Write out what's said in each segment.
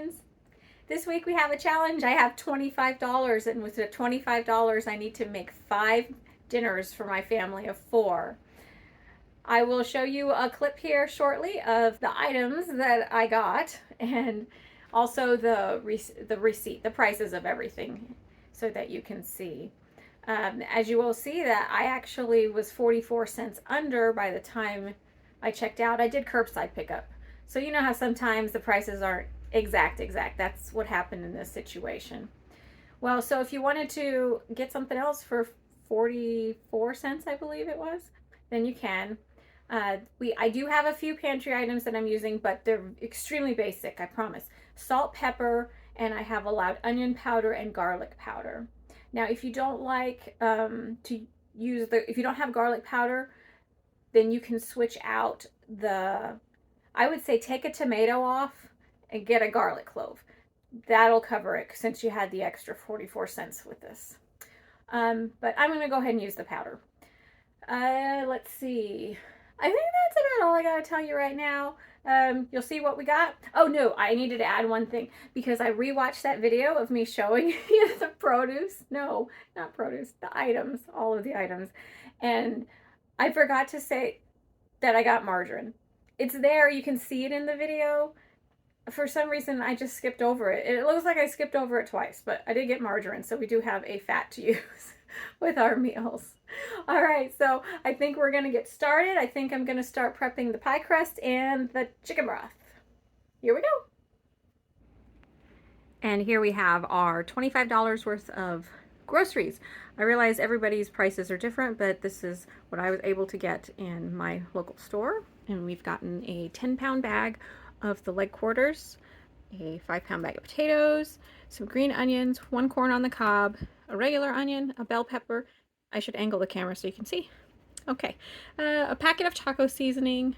friends. This week we have a challenge. I have $25, and with the $25 I need to make 5 dinners for my family of 4. I will show you a clip here shortly of the items that I got and also the receipt, the prices of everything, so that you can see. As you will see, that I actually was 44 cents under by the time I checked out. I did curbside pickup. So you know how sometimes the prices aren't exact. That's what happened in this situation. Well, so if you wanted to get something else for 44 cents, I believe it was, then you can. I do have a few pantry items that I'm using, but they're extremely basic, I promise. Salt, pepper, and I have allowed onion powder and garlic powder. Now, if you don't like if you don't have garlic powder, then you can switch out I would say take a tomato off and get a garlic clove. That'll cover it since you had the extra 44 cents with this. But I'm going to go ahead and use the powder. Let's see. I think that's about all I got to tell you right now. You'll see what we got. Oh no, I needed to add one thing because I rewatched that video of me showing you the produce. No, not produce, the items, all of the items. And I forgot to say that I got margarine. It's there, you can see it in the video. For some reason, I just skipped over it. It looks like I skipped over it twice, but I did get margarine, so we do have a fat to use with our meals. All right, so I think we're gonna get started. I think I'm gonna start prepping the pie crust and the chicken broth. Here we go. And here we have our $25 worth of groceries. I realize everybody's prices are different, but this is what I was able to get in my local store. And we've gotten a 10-pound bag of the leg quarters, a 5-pound bag of potatoes, some green onions, 1 corn on the cob, a regular onion, a bell pepper. I should angle the camera so you can see. Okay, a packet of taco seasoning,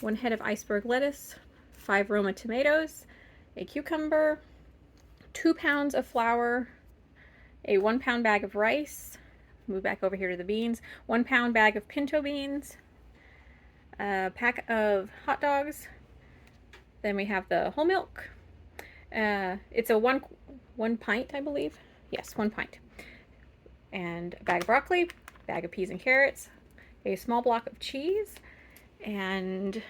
1 head of iceberg lettuce, 5 Roma tomatoes, a cucumber, 2 pounds of flour, a 1-pound bag of rice, move back over here to the beans, 1 pound bag of pinto beans, a pack of hot dogs, then we have the whole milk. It's a one pint, I believe. Yes, 1 pint. And a bag of broccoli, bag of peas and carrots, a small block of cheese, and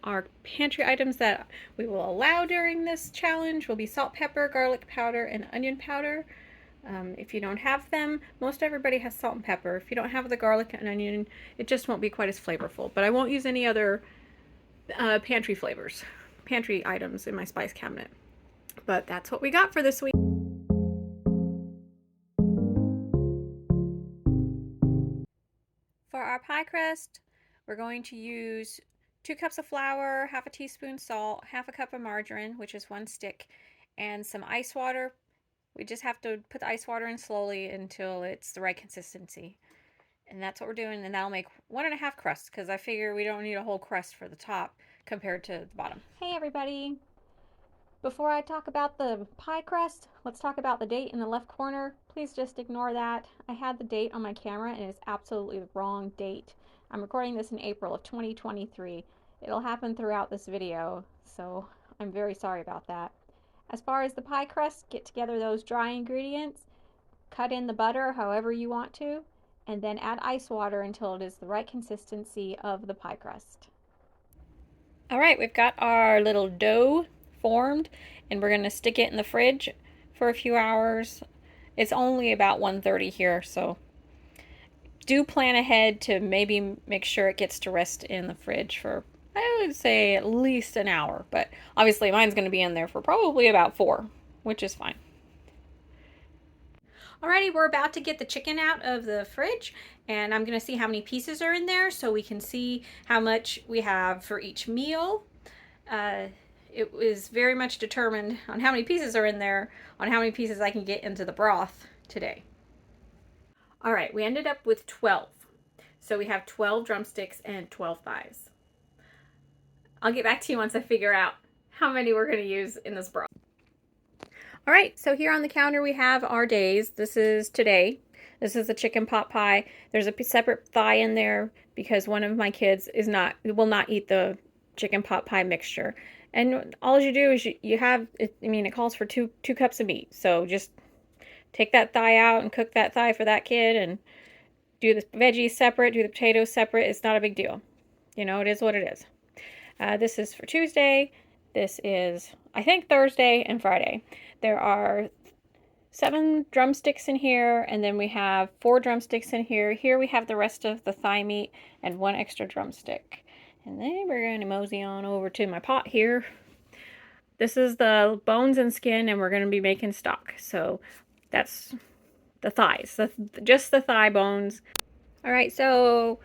our pantry items that we will allow during this challenge will be salt, pepper, garlic powder, and onion powder. If you don't have them, most everybody has salt and pepper. If you don't have the garlic and onion, it just won't be quite as flavorful. But I won't use any other pantry items in my spice cabinet. But that's what we got for this week. For our pie crust, we're going to use 2 cups of flour, half a teaspoon salt, half a cup of margarine, which is 1 stick, and some ice water. We just have to put the ice water in slowly until it's the right consistency. And that's what we're doing, and that'll make 1.5 crusts, because I figure we don't need a whole crust for the top compared to the bottom. Hey everybody! Before I talk about the pie crust, let's talk about the date in the left corner. Please just ignore that. I had the date on my camera and it's absolutely the wrong date. I'm recording this in April of 2023. It'll happen throughout this video, so I'm very sorry about that. As far as the pie crust, get together those dry ingredients, cut in the butter however you want to, and then add ice water until it is the right consistency of the pie crust. All right, we've got our little dough formed, and we're going to stick it in the fridge for a few hours. It's only about 1:30 here, so do plan ahead to maybe make sure it gets to rest in the fridge for, I would say, at least an hour. But obviously mine's going to be in there for probably about 4, which is fine. Alrighty, we're about to get the chicken out of the fridge, and I'm going to see how many pieces are in there so we can see how much we have for each meal. It was very much determined on how many pieces are in there, on how many pieces I can get into the broth today. All right, we ended up with 12. So we have 12 drumsticks and 12 thighs. I'll get back to you once I figure out how many we're going to use in this broth. All right, so here on the counter we have our days. This is today. This is the chicken pot pie. There's a separate thigh in there because one of my kids will not eat the chicken pot pie mixture. And all you do is you have, it, I mean, it calls for two cups of meat. So just take that thigh out and cook that thigh for that kid and do the veggies separate, do the potatoes separate. It's not a big deal. You know, it is what it is. This is for Tuesday. This is, I think, Thursday and Friday. There are 7 drumsticks in here, and then we have 4 drumsticks in here. Here we have the rest of the thigh meat and 1 extra drumstick. And then we're going to mosey on over to my pot here. This is the bones and skin, and we're going to be making stock. So that's the thighs, just the thigh bones. All right, so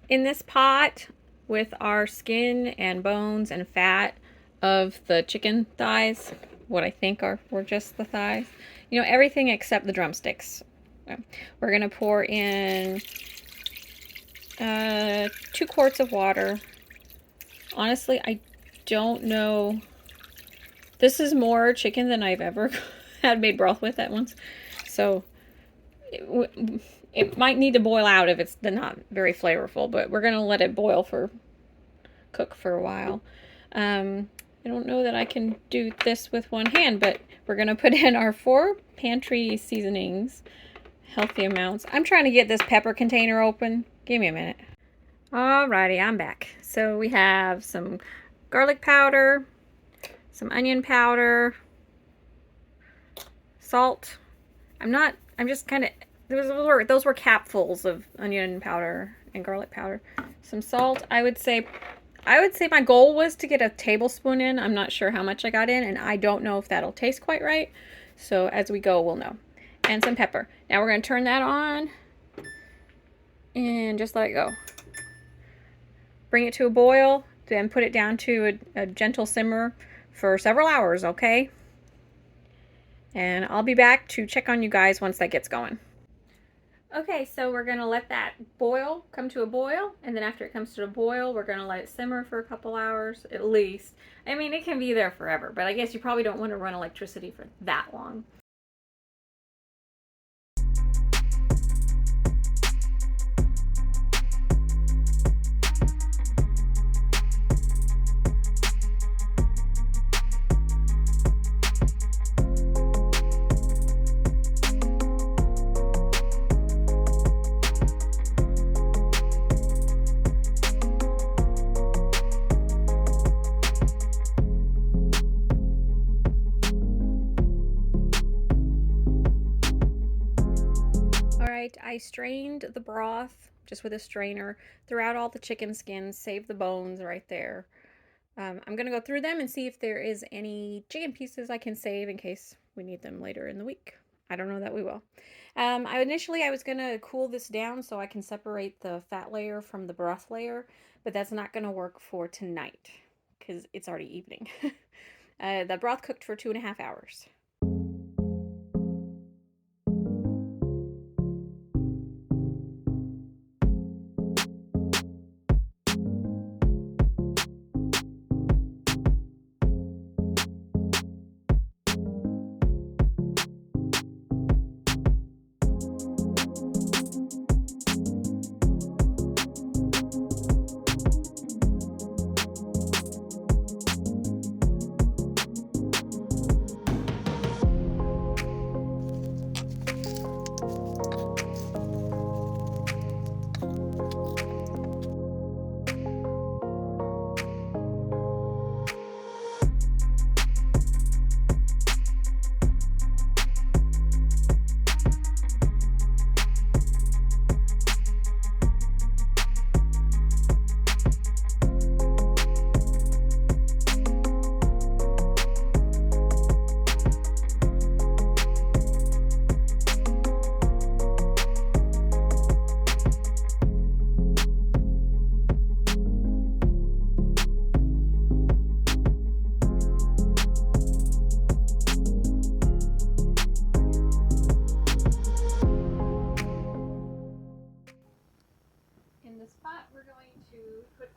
in this pot with our skin and bones and fat of the chicken thighs, what I think were just the thighs, you know, everything except the drumsticks. We're going to pour in 2 quarts of water. Honestly, I don't know. This is more chicken than I've ever had made broth with at once. So it might need to boil out if it's not very flavorful, but we're going to let it cook for a while. I don't know that I can do this with one hand, but we're going to put in our 4 pantry seasonings, healthy amounts. I'm trying to get this pepper container open. Give me a minute. Alrighty, I'm back. So we have some garlic powder, some onion powder, salt. I'm just kind of, those were capfuls of onion powder and garlic powder. Some salt. I would say my goal was to get a tablespoon in. I'm not sure how much I got in, and I don't know if that'll taste quite right. So as we go, we'll know. And some pepper. Now we're going to turn that on and just let it go. Bring it to a boil, then put it down to a gentle simmer for several hours, okay? And I'll be back to check on you guys once that gets going. Okay, so we're going to let that come to a boil, and then after it comes to a boil, we're going to let it simmer for a couple hours at least. I mean, it can be there forever, but I guess you probably don't want to run electricity for that long. I strained the broth just with a strainer, threw out all the chicken skins, saved the bones right there. I'm going to go through them and see if there is any chicken pieces I can save in case we need them later in the week. I don't know that we will. Initially I was going to cool this down so I can separate the fat layer from the broth layer, but that's not going to work for tonight because it's already evening. The broth cooked for 2.5 hours.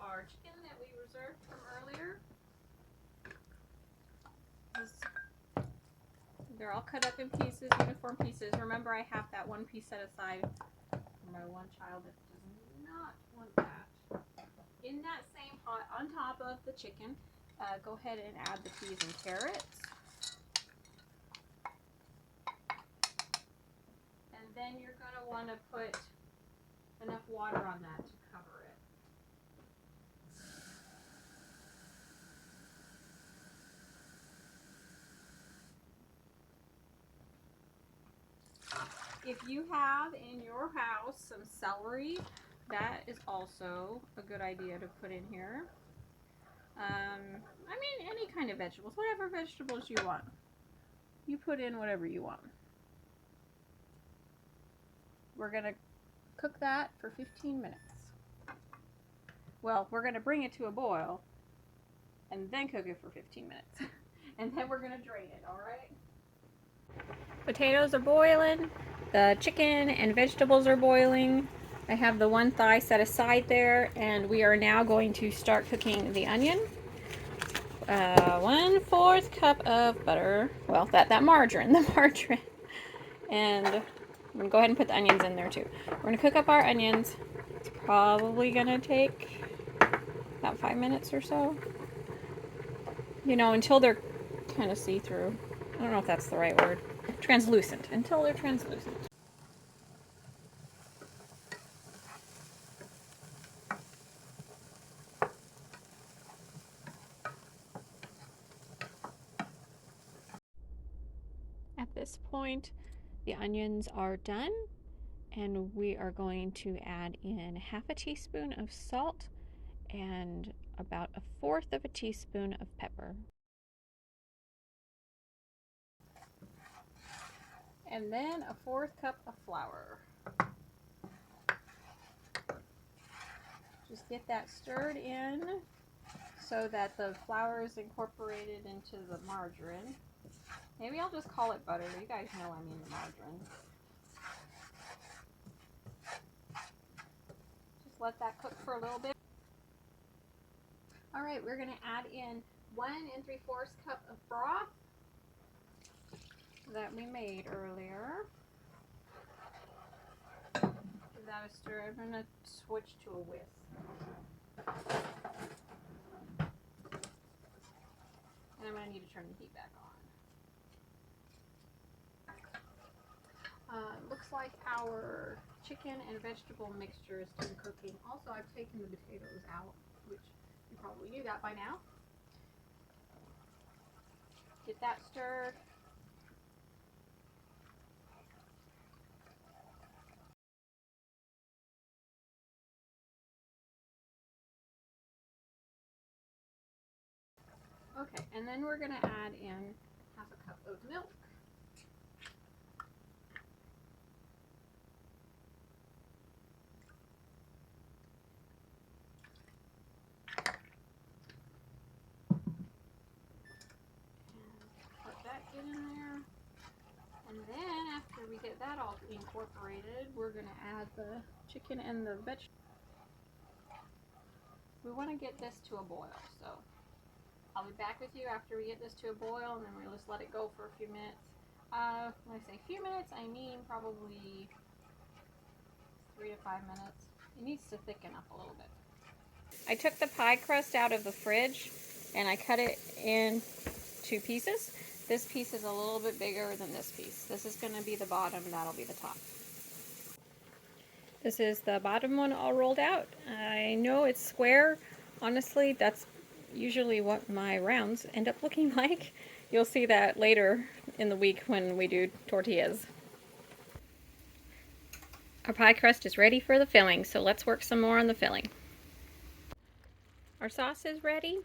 Our chicken that we reserved from earlier. They're all cut up in pieces, uniform pieces. Remember, I have that one piece set aside for my one child that does not want that. In that same pot, on top of the chicken, go ahead and add the peas and carrots. And then you're going to want to put enough water on that to cover it. If you have in your house some celery, that is also a good idea to put in here. I mean, any kind of vegetables, whatever vegetables you want. You put in whatever you want. We're going to cook that for 15 minutes. Well, we're going to bring it to a boil and then cook it for 15 minutes. And then we're going to drain it, all right? Potatoes are boiling. The chicken and vegetables are boiling. I have the one thigh set aside there, and we are now going to start cooking the onion. 1/4 cup of butter. Well, that margarine, the margarine. And I'm going to go ahead and put the onions in there too. We're going to cook up our onions. It's probably going to take about 5 minutes or so. You know, until they're kind of see-through. I don't know if that's the right word. Translucent. Until they're translucent. At this point, the onions are done, and we are going to add in 1/2 teaspoon of salt and about 1/4 teaspoon of pepper. And then 1/4 cup of flour. Just get that stirred in so that the flour is incorporated into the margarine. Maybe I'll just call it butter. You guys know I mean the margarine. Just let that cook for a little bit. All right, we're going to add in 1 3/4 cup of broth that we made earlier. Give that a stir. I'm going to switch to a whisk. And I'm going to need to turn the heat back on. Looks like our chicken and vegetable mixture is done cooking. Also, I've taken the potatoes out, which you probably knew that by now. Get that stirred. Okay, and then we're going to add in 1/2 cup of milk. Let that get in there. And then after we get that all incorporated, we're going to add the chicken and the vegetables. We want to get this to a boil, so I'll be back with you after we get this to a boil, and then we'll just let it go for a few minutes. When I say few minutes, I mean probably 3 to 5 minutes. It needs to thicken up a little bit. I took the pie crust out of the fridge and I cut it in 2 pieces. This piece is a little bit bigger than this piece. This is going to be the bottom, that'll be the top. This is the bottom one all rolled out. I know it's square. Honestly, that's usually what my rounds end up looking like. You'll see that later in the week when we do tortillas. Our pie crust is ready for the filling, so let's work some more on the filling. Our sauce is ready,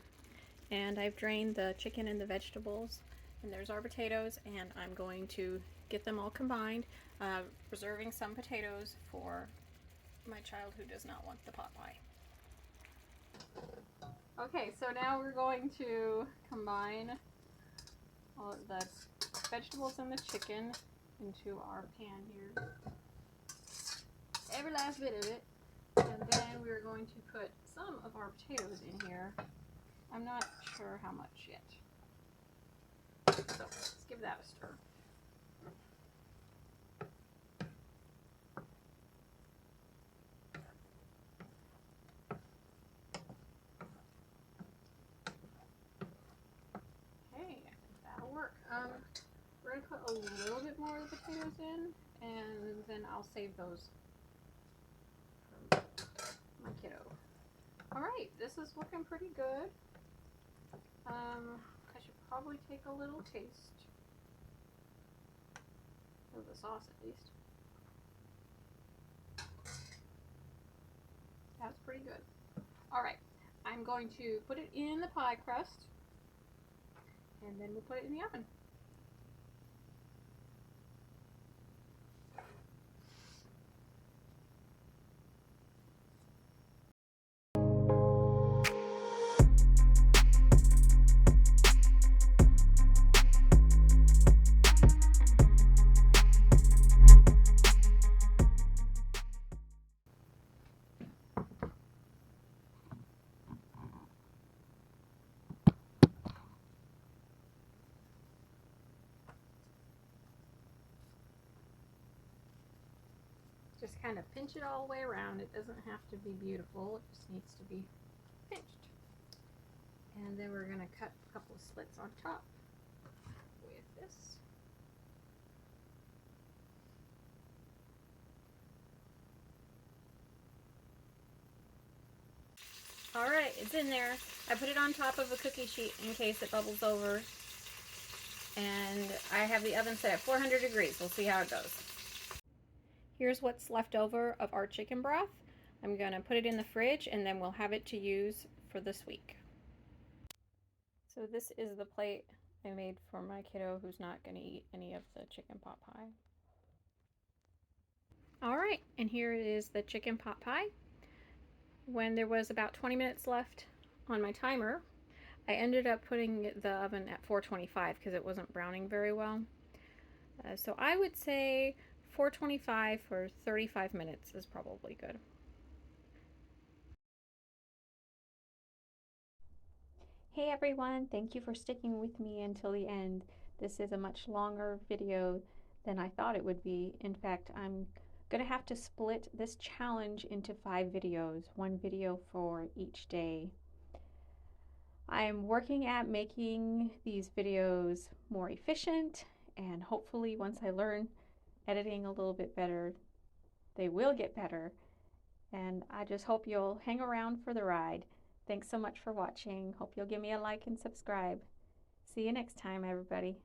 and I've drained the chicken and the vegetables, and there's our potatoes, and I'm going to get them all combined, reserving some potatoes for my child who does not want the pot pie. Okay, so now we're going to combine all of the vegetables and the chicken into our pan here. Every last bit of it. And then we're going to put some of our potatoes in here. I'm not sure how much yet. So let's give that a stir. work. We're going to put a little bit more of the potatoes in, and then I'll save those for my kiddo. All right, this is looking pretty good. I should probably take a little taste of the sauce at least. That's pretty good. All right, I'm going to put it in the pie crust, and then we'll put it in the oven. Just kind of pinch it all the way around. It doesn't have to be beautiful, it just needs to be pinched. And then we're going to cut a couple of slits on top with this. Alright, it's in there. I put it on top of a cookie sheet in case it bubbles over. And I have the oven set at 400 degrees. We'll see how it goes. Here's what's left over of our chicken broth. I'm going to put it in the fridge and then we'll have it to use for this week. So this is the plate I made for my kiddo who's not going to eat any of the chicken pot pie. Alright, and here is the chicken pot pie. When there was about 20 minutes left on my timer, I ended up putting the oven at 425 because it wasn't browning very well. So I would say 425 for 35 minutes is probably good. Hey everyone, thank you for sticking with me until the end. This is a much longer video than I thought it would be. In fact, I'm going to have to split this challenge into 5 videos, one video for each day. I'm working at making these videos more efficient, and hopefully once I learn editing a little bit better, they will get better. And I just hope you'll hang around for the ride. Thanks so much for watching. Hope you'll give me a like and subscribe. See you next time, everybody.